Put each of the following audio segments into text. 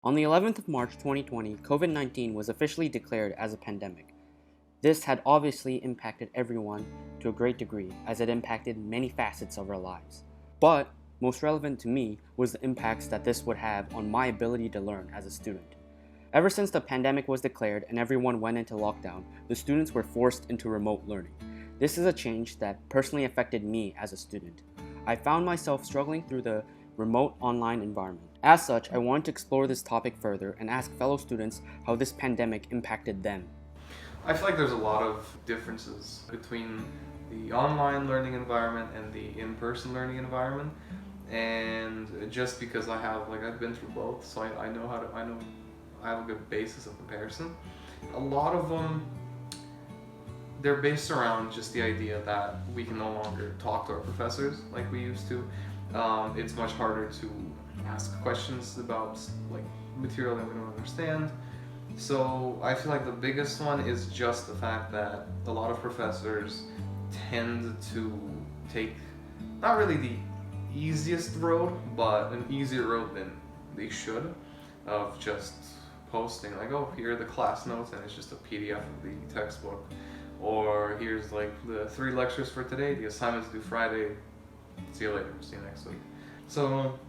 On the 11th of March 2020, COVID-19 was officially declared as a pandemic. This had obviously impacted everyone to a great degree, as it impacted many facets of our lives. But most relevant to me was the impacts that this would have on my ability to learn as a student. Ever since the pandemic was declared and everyone went into lockdown, the students were forced into remote learning. This is a change that personally affected me as a student. I found myself struggling through the remote online environment. As such, I wanted to explore this topic further and ask fellow students how this pandemic impacted them. I feel like there's a lot of differences between the online learning environment and the in-person learning environment. And just because I've been through both, so I have a good basis of comparison. A lot of them, they're based around just the idea that we can no longer talk to our professors like we used to. It's much harder to ask questions about material that we don't understand. So I feel like the biggest one is just the fact that a lot of professors tend to take not really the easiest road, but an easier road than they should, of just posting oh, here are the class notes, and it's just a PDF of the textbook, or here's the 3 lectures for today, the assignments due Friday, see you later, see you next week. So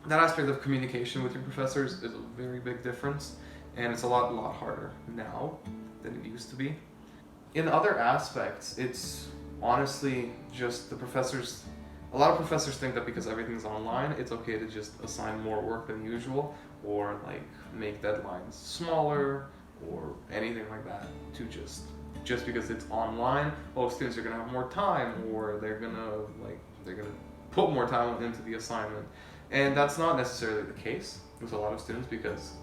that aspect of communication with your professors is a very big difference, and it's a lot harder now than it used to be. In other aspects, it's honestly just the professors. A lot of professors think that because everything's online, it's okay to just assign more work than usual, or make deadlines smaller, or anything like that, to just because it's online, students are gonna have more time, or they're gonna put more time into the assignment. And that's not necessarily the case with a lot of students, because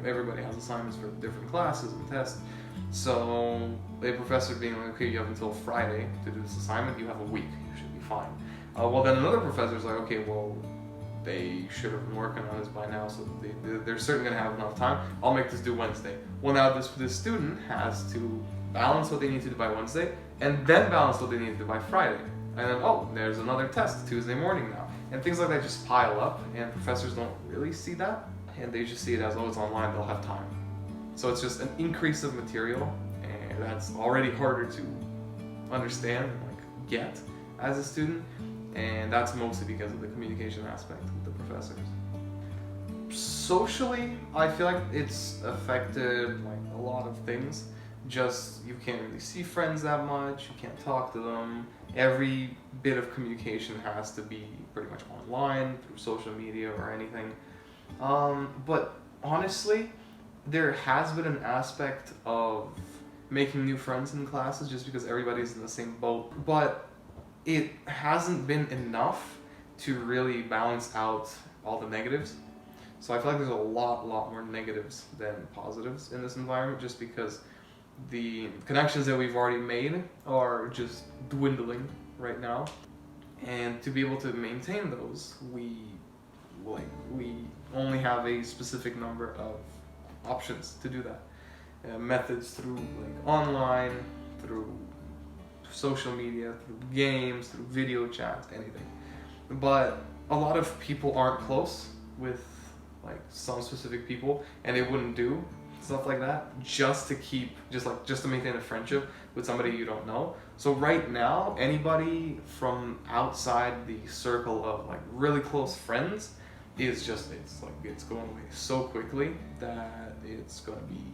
everybody has assignments for different classes and tests. So a professor being okay, you have until Friday to do this assignment, you have a week, you should be fine. Well, then another professor's okay, well, they should have been working on this by now, so they're certainly going to have enough time. I'll make this due Wednesday. Well, now this student has to balance what they need to do by Wednesday, and then balance what they need to do by Friday. And then, there's another test Tuesday morning now. And things like that just pile up, and professors don't really see that, and they just see it as, it's online, they'll have time. So it's just an increase of material, and that's already harder to understand and get as a student. And that's mostly because of the communication aspect with the professors. Socially, I feel like it's affected a lot of things. Just, you can't really see friends that much, you can't talk to them. Every bit of communication has to be pretty much online, through social media or anything. But honestly, there has been an aspect of making new friends in classes just because everybody's in the same boat. But it hasn't been enough to really balance out all the negatives. So I feel like there's a lot more negatives than positives in this environment, just because the connections that we've already made are just dwindling right now. And to be able to maintain those, we only have a specific number of options to do that. Methods through online, through social media, through games, through video chats, anything. But a lot of people aren't close with some specific people, and they wouldn't do stuff like that just to maintain a friendship with somebody you don't know. So right now, anybody from outside the circle of really close friends is it's going away so quickly that it's going to be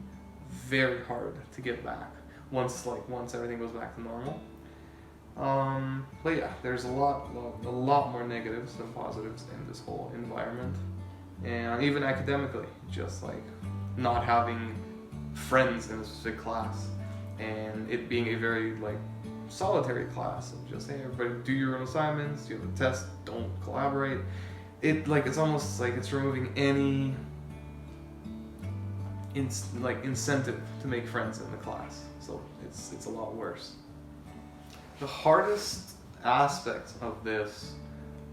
very hard to get back once everything goes back to normal. But yeah, there's a lot more negatives than positives in this whole environment, and even academically, just not having friends in a specific class, and it being a very solitary class of just, hey, everybody do your own assignments, you have a test, don't collaborate. It's almost it's removing any incentive to make friends in the class. So it's a lot worse. The hardest aspect of this,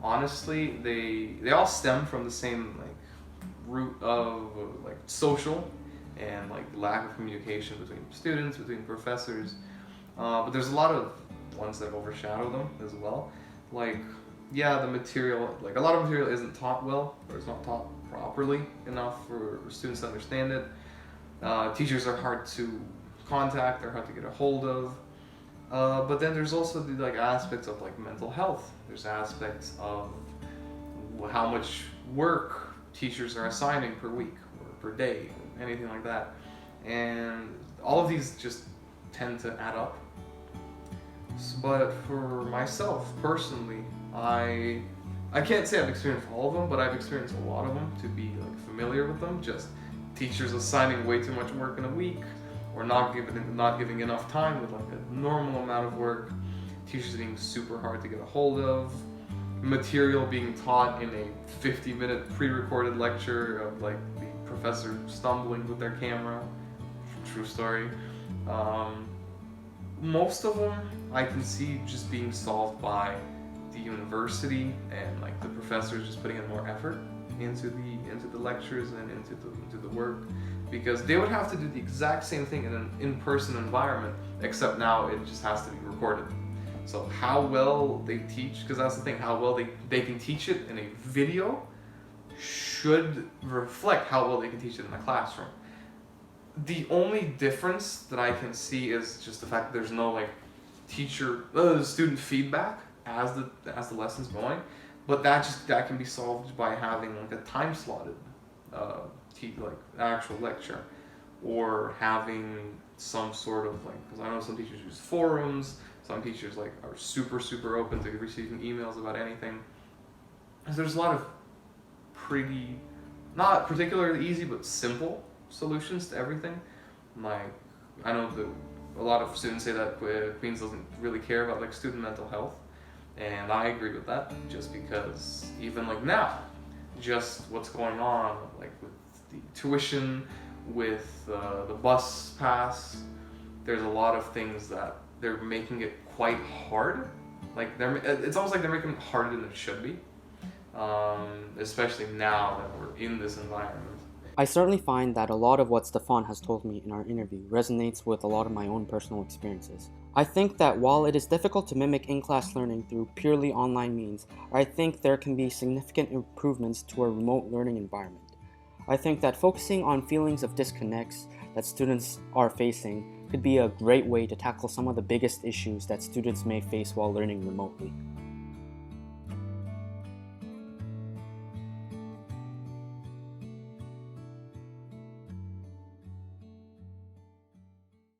honestly, they all stem from the same root of social and lack of communication between students, between professors. But there's a lot of ones that overshadow them as well. The material, a lot of material isn't taught well, or it's not taught properly enough for students to understand it. Teachers are hard to contact, they're hard to get a hold of. But then there's also the like aspects of like mental health. There's aspects of how much work teachers are assigning per week or per day, or anything like that. And all of these just tend to add up. But for myself personally, I can't say I've experienced all of them, but I've experienced a lot of them to be like familiar with them. Just teachers assigning way too much work in a week, or not giving enough time with like a normal amount of work. Teachers being super hard to get a hold of. Material being taught in a 50-minute pre-recorded lecture of like the professor stumbling with their camera. True story. Most of them I can see just being solved by the university and like the professors just putting in more effort into the lectures and into the work, because they would have to do the exact same thing in an in-person environment, except now it just has to be recorded. So how well they teach, because that's the thing, how well they can teach it in a video should reflect how well they can teach it in a classroom. The only difference that I can see is just the fact that there's no like student feedback as the lesson's going, but that can be solved by having like a time slotted like actual lecture, or having some sort of like, because I know some teachers use forums, some teachers like are super open to receiving emails about anything. So there's a lot of pretty, not particularly easy, but simple solutions to everything. Like, I know that a lot of students say that Queens doesn't really care about like student mental health, and I agree with that, just because even like now, just what's going on like with the tuition, with the bus pass, there's a lot of things that they're making it quite hard. Like it's almost like they're making it harder than it should be, especially now that we're in this environment. I certainly find that a lot of what Stefan has told me in our interview resonates with a lot of my own personal experiences. I think that while it is difficult to mimic in-class learning through purely online means, I think there can be significant improvements to a remote learning environment. I think that focusing on feelings of disconnects that students are facing could be a great way to tackle some of the biggest issues that students may face while learning remotely.